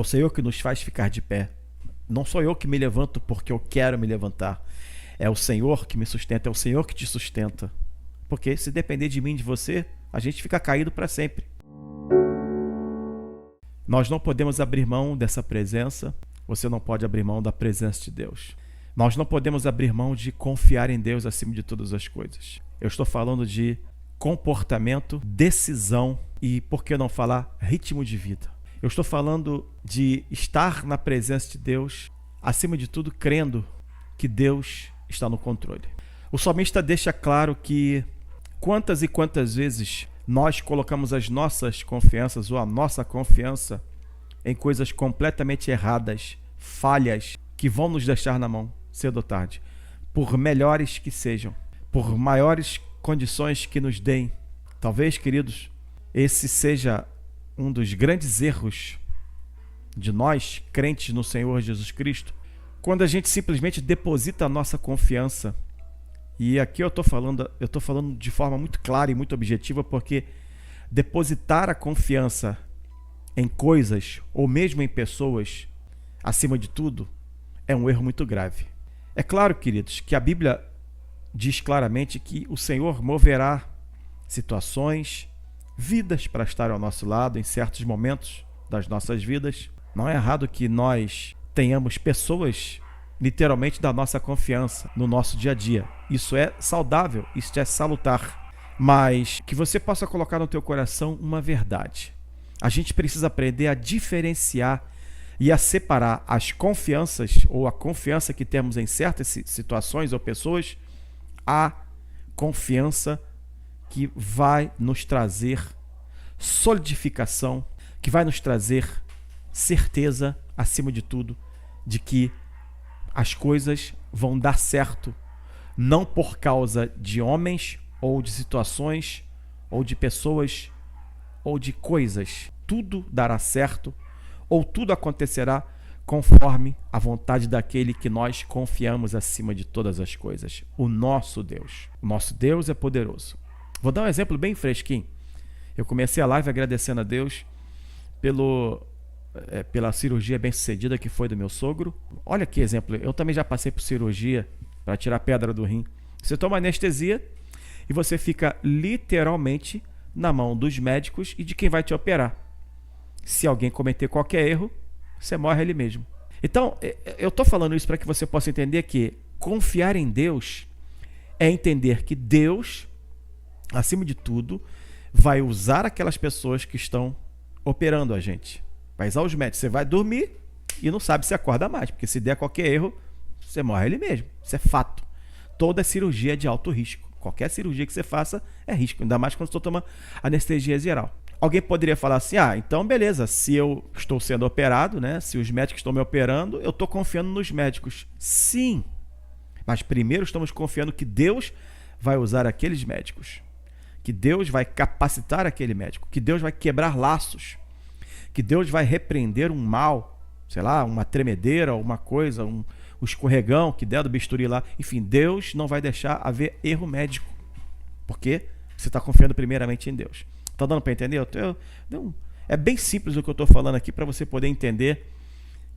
o Senhor que nos faz ficar de pé. Não sou eu que me levanto porque eu quero me levantar. É o Senhor que me sustenta, é o Senhor que te sustenta. Porque se depender de mim e de você, a gente fica caído para sempre. Nós não podemos abrir mão dessa presença. Você não pode abrir mão da presença de Deus. Nós não podemos abrir mão de confiar em Deus acima de todas as coisas. Eu estou falando de comportamento, decisão e, por que não falar, ritmo de vida. Eu estou falando de estar na presença de Deus, acima de tudo, crendo que Deus está no controle. O salmista deixa claro que quantas e quantas vezes nós colocamos as nossas confianças ou a nossa confiança em coisas completamente erradas, falhas, que vão nos deixar na mão, cedo ou tarde, por melhores que sejam, por maiores condições que nos deem. Talvez, queridos, esse seja um dos grandes erros de nós, crentes no Senhor Jesus Cristo, quando a gente simplesmente deposita a nossa confiança. E aqui eu estou falando de forma muito clara e muito objetiva, porque depositar a confiança em coisas ou mesmo em pessoas, acima de tudo, é um erro muito grave. É claro, queridos, que a Bíblia diz claramente que o Senhor moverá situações, vidas para estar ao nosso lado em certos momentos das nossas vidas. Não é errado que nós tenhamos pessoas literalmente da nossa confiança no nosso dia a dia. Isso é saudável, isso é salutar. Mas que você possa colocar no teu coração uma verdade. A gente precisa aprender a diferenciar e a separar as confianças ou a confiança que temos em certas situações ou pessoas, a confiança que vai nos trazer solidificação, que vai nos trazer certeza, acima de tudo, de que as coisas vão dar certo, não por causa de homens ou de situações ou de pessoas ou de coisas. Tudo dará certo ou tudo acontecerá conforme a vontade daquele que nós confiamos acima de todas as coisas, o nosso Deus. O nosso Deus é poderoso. Vou dar um exemplo bem fresquinho. Eu comecei a live agradecendo a Deus pela cirurgia bem-sucedida que foi do meu sogro. Olha que exemplo, eu também já passei por cirurgia para tirar pedra do rim. Você toma anestesia e você fica literalmente na mão dos médicos e de quem vai te operar. Se alguém cometer qualquer erro, você morre ali mesmo. Então, eu estou falando isso para que você possa entender que confiar em Deus é entender que Deus, acima de tudo, vai usar aquelas pessoas que estão operando a gente. Vai usar os médicos. Você vai dormir e não sabe se acorda mais, porque se der qualquer erro, você morre ali mesmo. Isso é fato. Toda cirurgia é de alto risco. Qualquer cirurgia que você faça é risco, ainda mais quando você toma anestesia geral. Alguém poderia falar assim, então beleza, se eu estou sendo operado, né? Se os médicos estão me operando, eu estou confiando nos médicos. Sim, mas primeiro estamos confiando que Deus vai usar aqueles médicos, que Deus vai capacitar aquele médico, que Deus vai quebrar laços, que Deus vai repreender um mal, sei lá, uma tremedeira, uma coisa, um escorregão que der do bisturi lá. Enfim, Deus não vai deixar haver erro médico, porque você está confiando primeiramente em Deus. Está dando para entender? É bem simples o que eu estou falando aqui para você poder entender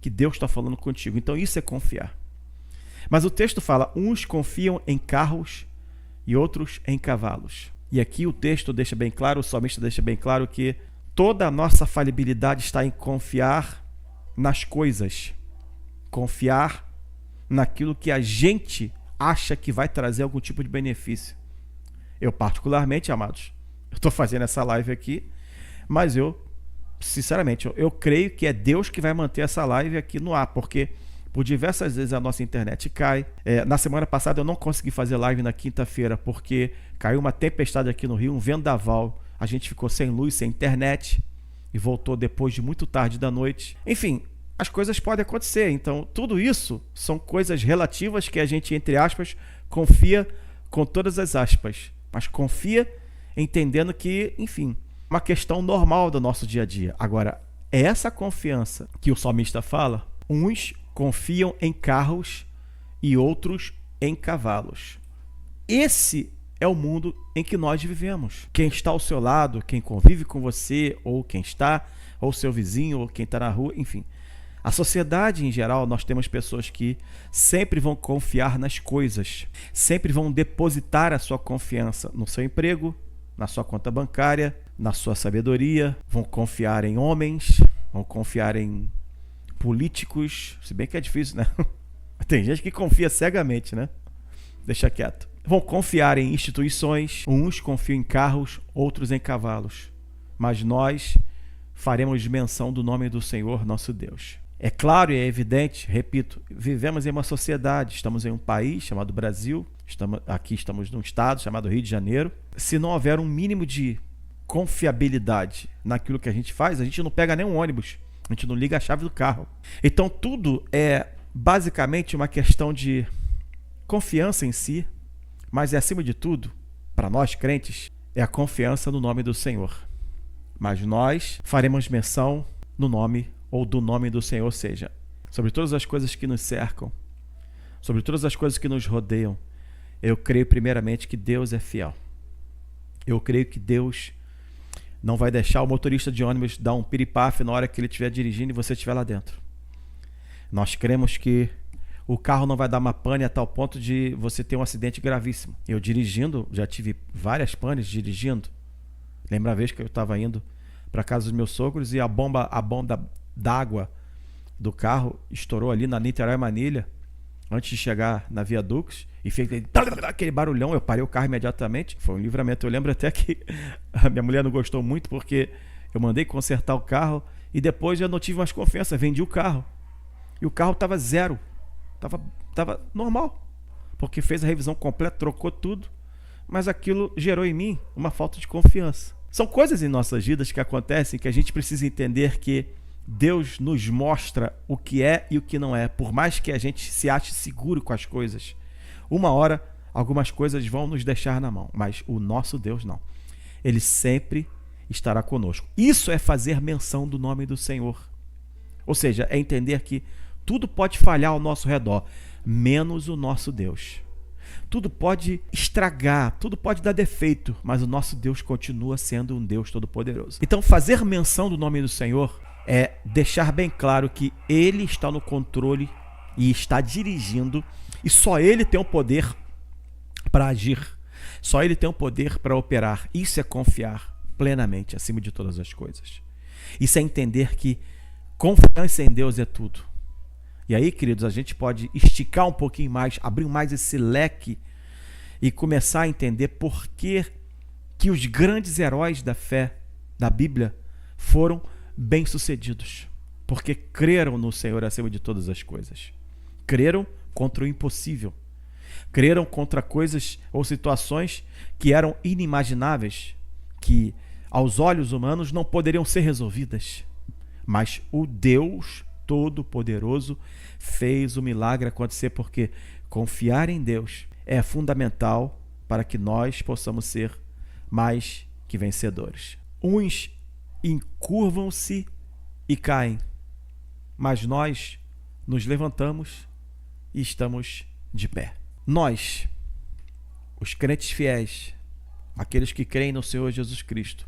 que Deus está falando contigo. Então isso é confiar. Mas o texto fala, uns confiam em carros e outros em cavalos. E aqui o texto deixa bem claro, o salmista deixa bem claro que toda a nossa falibilidade está em confiar nas coisas. Confiar naquilo que a gente acha que vai trazer algum tipo de benefício. Eu particularmente, amados, eu estou fazendo essa live aqui, mas sinceramente, eu creio que é Deus que vai manter essa live aqui no ar, porque por diversas vezes a nossa internet cai. Na semana passada eu não consegui fazer live na quinta-feira, porque caiu uma tempestade aqui no Rio, um vendaval. A gente ficou sem luz, sem internet, e voltou depois de muito tarde da noite. Enfim, as coisas podem acontecer. Então, tudo isso são coisas relativas que a gente, entre aspas, confia com todas as aspas. Mas confia entendendo que, enfim, uma questão normal do nosso dia a dia. Agora, é essa confiança que o salmista fala, uns confiam em carros e outros em cavalos. Esse é o mundo em que nós vivemos. Quem está ao seu lado, quem convive com você ou quem está ou seu vizinho, ou quem está na rua, enfim. A sociedade em geral, nós temos pessoas que sempre vão confiar nas coisas, sempre vão depositar a sua confiança no seu emprego, na sua conta bancária, na sua sabedoria, vão confiar em homens, vão confiar em políticos, se bem que é difícil, né? Tem gente que confia cegamente, né? Deixa quieto. Vão confiar em instituições, uns confiam em carros, outros em cavalos, mas nós faremos menção do nome do Senhor nosso Deus. É claro e é evidente, repito, vivemos em uma sociedade, estamos em um país chamado Brasil, estamos num estado chamado Rio de Janeiro. Se não houver um mínimo de confiabilidade naquilo que a gente faz, a gente não pega nem um ônibus, a gente não liga a chave do carro. Então tudo é basicamente uma questão de confiança em si, mas é acima de tudo, para nós crentes, é a confiança no nome do Senhor. Mas nós faremos menção no nome ou do nome do Senhor, ou seja, sobre todas as coisas que nos cercam, sobre todas as coisas que nos rodeiam, eu creio primeiramente que Deus é fiel. Eu creio que Deus não vai deixar o motorista de ônibus dar um piripafe na hora que ele estiver dirigindo e você estiver lá dentro. Nós cremos que o carro não vai dar uma pane a tal ponto de você ter um acidente gravíssimo. Eu dirigindo, já tive várias panes dirigindo. Lembra a vez que eu estava indo para casa dos meus sogros e a bomba d'água do carro estourou ali na Niterói-Manilha antes de chegar na Via Dux e fez aquele barulhão. Eu parei o carro imediatamente, foi um livramento. Eu lembro até que a minha mulher não gostou muito porque eu mandei consertar o carro e depois eu não tive mais confiança, vendi o carro e o carro estava zero, estava normal, porque fez a revisão completa, trocou tudo, mas aquilo gerou em mim uma falta de confiança. São coisas em nossas vidas que acontecem que a gente precisa entender que Deus nos mostra o que é e o que não é. Por mais que a gente se ache seguro com as coisas, uma hora algumas coisas vão nos deixar na mão, mas o nosso Deus não. Ele sempre estará conosco. Isso é fazer menção do nome do Senhor. Ou seja, é entender que tudo pode falhar ao nosso redor, menos o nosso Deus. Tudo pode estragar, tudo pode dar defeito, mas o nosso Deus continua sendo um Deus todo-poderoso. Então, fazer menção do nome do Senhor é deixar bem claro que Ele está no controle e está dirigindo, e só Ele tem o poder para agir, só Ele tem o poder para operar. Isso é confiar plenamente acima de todas as coisas. Isso é entender que confiança em Deus é tudo. E aí, queridos, a gente pode esticar um pouquinho mais, abrir mais esse leque e começar a entender por que os grandes heróis da fé da Bíblia foram bem-sucedidos. Porque creram no Senhor acima de todas as coisas. Creram contra o impossível. Creram contra coisas ou situações que eram inimagináveis, que aos olhos humanos não poderiam ser resolvidas. Mas o Deus Todo-Poderoso fez o milagre acontecer, porque confiar em Deus é fundamental para que nós possamos ser mais que vencedores. Uns encurvam-se e caem, mas nós nos levantamos e estamos de pé. Nós, os crentes fiéis, aqueles que creem no Senhor Jesus Cristo,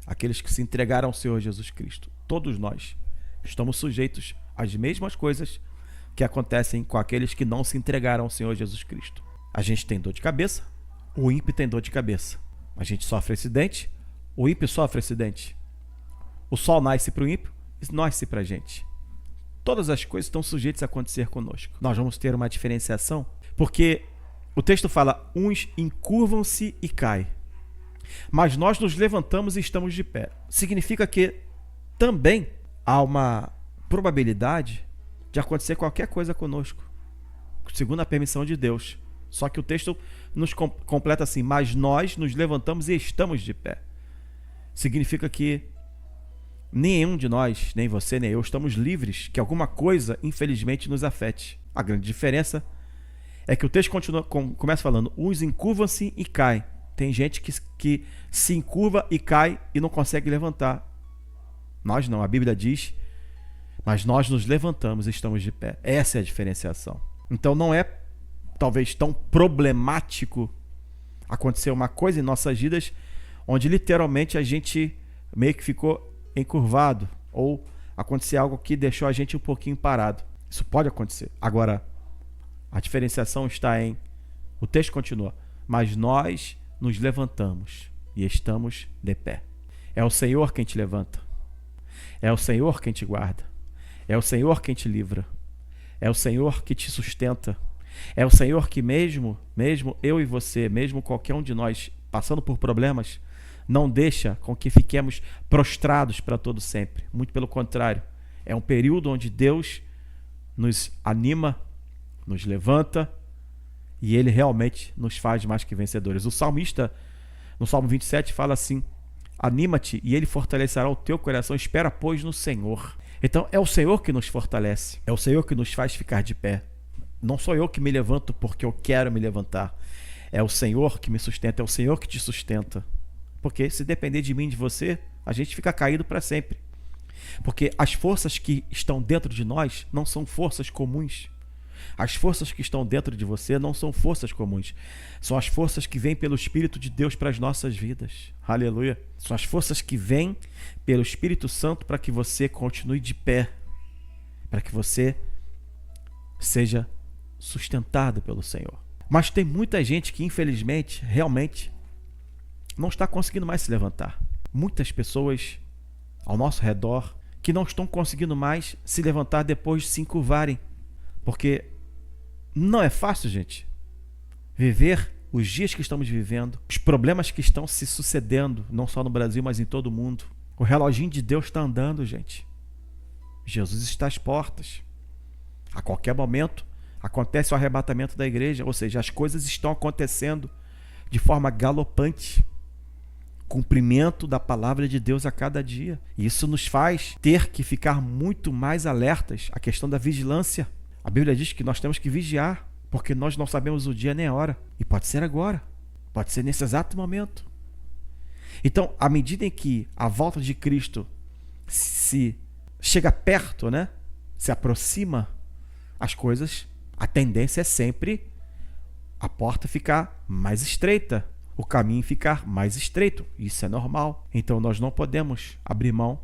aqueles que se entregaram ao Senhor Jesus Cristo, todos nós estamos sujeitos às mesmas coisas que acontecem com aqueles que não se entregaram ao Senhor Jesus Cristo. A gente tem dor de cabeça, o ímpio tem dor de cabeça. A gente sofre acidente, o ímpio sofre acidente. O sol nasce para o ímpio e nasce para a gente. Todas as coisas estão sujeitas a acontecer conosco. Nós vamos ter uma diferenciação, porque o texto fala, uns encurvam-se e caem, mas nós nos levantamos e estamos de pé. Significa que também há uma probabilidade de acontecer qualquer coisa conosco, segundo a permissão de Deus. Só que o texto nos completa assim, mas nós nos levantamos e estamos de pé. Significa que nenhum de nós, nem você, nem eu, estamos livres que alguma coisa, infelizmente, nos afete. A grande diferença é que o texto começa falando, uns encurvam-se e caem. Tem gente que se encurva e cai e não consegue levantar. Nós não, a Bíblia diz, mas nós nos levantamos e estamos de pé. Essa é a diferenciação. Então não é talvez tão problemático acontecer uma coisa em nossas vidas onde literalmente a gente meio que ficou encurvado ou acontecer algo que deixou a gente um pouquinho parado. Isso pode acontecer. Agora, a diferenciação está em... O texto continua. Mas nós nos levantamos e estamos de pé. É o Senhor quem te levanta. É o Senhor quem te guarda. É o Senhor quem te livra. É o Senhor que te sustenta. É o Senhor que mesmo eu e você, mesmo qualquer um de nós passando por problemas, não deixa com que fiquemos prostrados para todo sempre. Muito pelo contrário. É um período onde Deus nos anima, nos levanta e Ele realmente nos faz mais que vencedores. O salmista, no Salmo 27, fala assim: anima-te e Ele fortalecerá o teu coração. Espera, pois, no Senhor. Então, é o Senhor que nos fortalece. É o Senhor que nos faz ficar de pé. Não sou eu que me levanto porque eu quero me levantar. É o Senhor que me sustenta. É o Senhor que te sustenta. Porque se depender de mim e de você, a gente fica caído para sempre. Porque as forças que estão dentro de nós não são forças comuns. As forças que estão dentro de você não são forças comuns. São as forças que vêm pelo Espírito de Deus para as nossas vidas. Aleluia. São as forças que vêm pelo Espírito Santo para que você continue de pé. Para que você seja sustentado pelo Senhor. Mas tem muita gente que, infelizmente, realmente não está conseguindo mais se levantar. Muitas pessoas ao nosso redor que não estão conseguindo mais se levantar depois de se encurvarem. Porque não é fácil, gente, viver os dias que estamos vivendo, os problemas que estão se sucedendo, não só no Brasil, mas em todo o mundo. O reloginho de Deus está andando, gente. Jesus está às portas. A qualquer momento acontece o arrebatamento da igreja, ou seja, as coisas estão acontecendo de forma galopante. Cumprimento da palavra de Deus a cada dia. E isso nos faz ter que ficar muito mais alertas à questão da vigilância. A Bíblia diz que nós temos que vigiar, porque nós não sabemos o dia nem a hora. E pode ser agora, pode ser nesse exato momento. Então, à medida em que a volta de Cristo se chega perto, né? Se aproxima, as coisas, a tendência é sempre a porta ficar mais estreita, o caminho ficar mais estreito. Isso é normal. Então nós não podemos abrir mão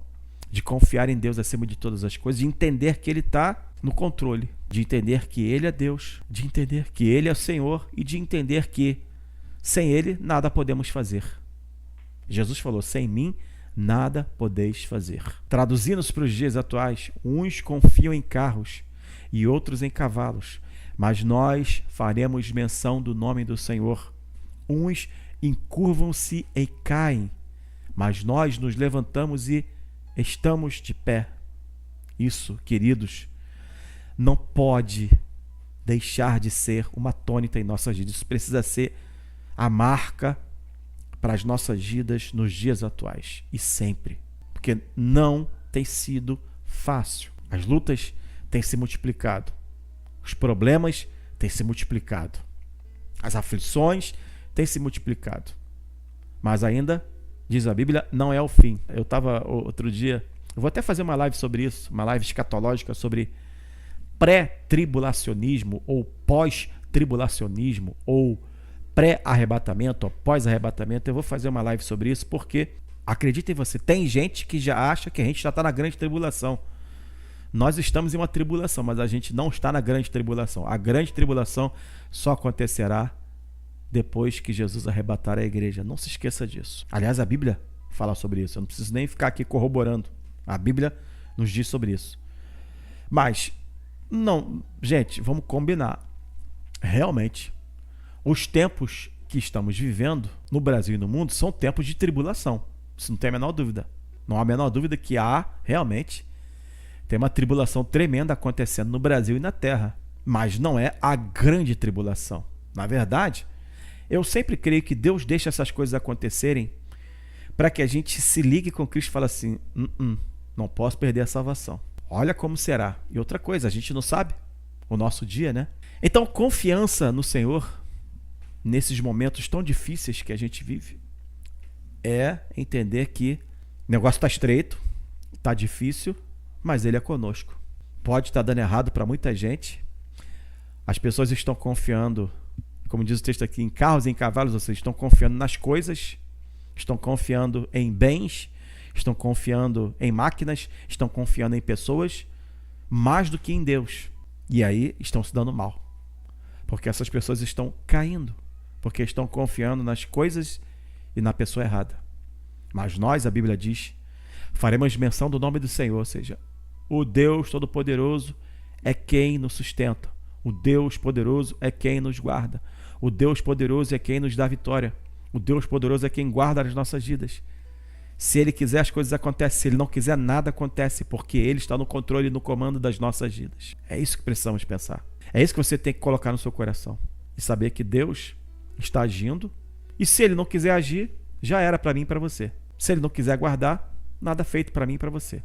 de confiar em Deus acima de todas as coisas, de entender que Ele está no controle, de entender que Ele é Deus, de entender que Ele é o Senhor e de entender que sem Ele nada podemos fazer. Jesus falou: sem mim nada podeis fazer. Traduzindo-se para os dias atuais, uns confiam em carros e outros em cavalos, mas nós faremos menção do nome do Senhor. Uns encurvam-se e caem, mas nós nos levantamos e estamos de pé. Isso, queridos, não pode deixar de ser uma tônica em nossas vidas. Isso precisa ser a marca para as nossas vidas nos dias atuais e sempre, porque não tem sido fácil. As lutas têm se multiplicado, os problemas têm se multiplicado, as aflições têm se multiplicado, mas ainda, diz a Bíblia, não é o fim. Eu estava outro dia, eu vou até fazer uma live sobre isso, uma live escatológica sobre pré-tribulacionismo ou pós-tribulacionismo ou pré-arrebatamento ou pós-arrebatamento. Eu vou fazer uma live sobre isso porque, acreditem você, tem gente que já acha que a gente já está na grande tribulação. Nós estamos em uma tribulação, mas a gente não está na grande tribulação. A grande tribulação só acontecerá depois que Jesus arrebatar a igreja. Não se esqueça disso. Aliás, a Bíblia fala sobre isso. Eu não preciso nem ficar aqui corroborando. A Bíblia nos diz sobre isso. Mas, não, gente, vamos combinar. Realmente, os tempos que estamos vivendo no Brasil e no mundo são tempos de tribulação. Isso não tem a menor dúvida. Não há a menor dúvida que realmente tem uma tribulação tremenda acontecendo no Brasil e na Terra. Mas não é a grande tribulação. Na verdade, eu sempre creio que Deus deixa essas coisas acontecerem para que a gente se ligue com Cristo e fale assim: não posso perder a salvação. Olha como será. E outra coisa, a gente não sabe o nosso dia, né? Então, confiança no Senhor nesses momentos tão difíceis que a gente vive é entender que o negócio está estreito, está difícil, mas Ele é conosco. Pode estar dando errado para muita gente. As pessoas estão confiando, como diz o texto aqui, em carros e em cavalos, ou seja, estão confiando nas coisas, estão confiando em bens, estão confiando em máquinas, estão confiando em pessoas, mais do que em Deus. E aí estão se dando mal. Porque essas pessoas estão caindo, porque estão confiando nas coisas e na pessoa errada. Mas nós, a Bíblia diz, faremos menção do nome do Senhor, ou seja, o Deus Todo-Poderoso é quem nos sustenta. O Deus Poderoso é quem nos guarda. O Deus Poderoso é quem nos dá vitória. O Deus Poderoso é quem guarda as nossas vidas. Se Ele quiser, as coisas acontecem. Se Ele não quiser, nada acontece, porque Ele está no controle e no comando das nossas vidas. É isso que precisamos pensar. É isso que você tem que colocar no seu coração. E saber que Deus está agindo. E se Ele não quiser agir, já era para mim e para você. Se Ele não quiser guardar, nada feito para mim e para você.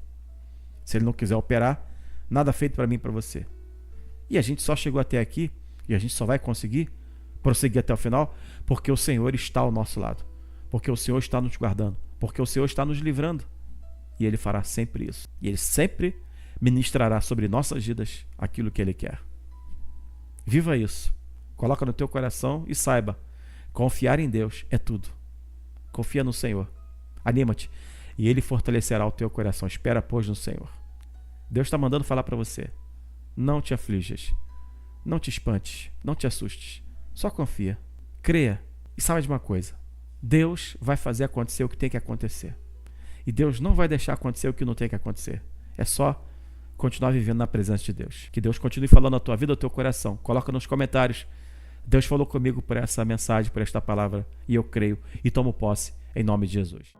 Se Ele não quiser operar, nada feito para mim e para você. E a gente só chegou até aqui, e a gente só vai conseguir prosseguir até o final, porque o Senhor está ao nosso lado. Porque o Senhor está nos guardando. Porque o Senhor está nos livrando. E Ele fará sempre isso. E Ele sempre ministrará sobre nossas vidas aquilo que Ele quer. Viva isso. Coloca no teu coração e saiba, confiar em Deus é tudo. Confia no Senhor. Anima-te. E Ele fortalecerá o teu coração. Espera, pois, no Senhor. Deus está mandando falar para você. Não te aflijas. Não te espantes. Não te assustes. Só confia. Creia. E saiba de uma coisa. Deus vai fazer acontecer o que tem que acontecer. E Deus não vai deixar acontecer o que não tem que acontecer. É só continuar vivendo na presença de Deus. Que Deus continue falando na tua vida, no teu coração. Coloca nos comentários. Deus falou comigo por essa mensagem, por esta palavra. E eu creio e tomo posse em nome de Jesus.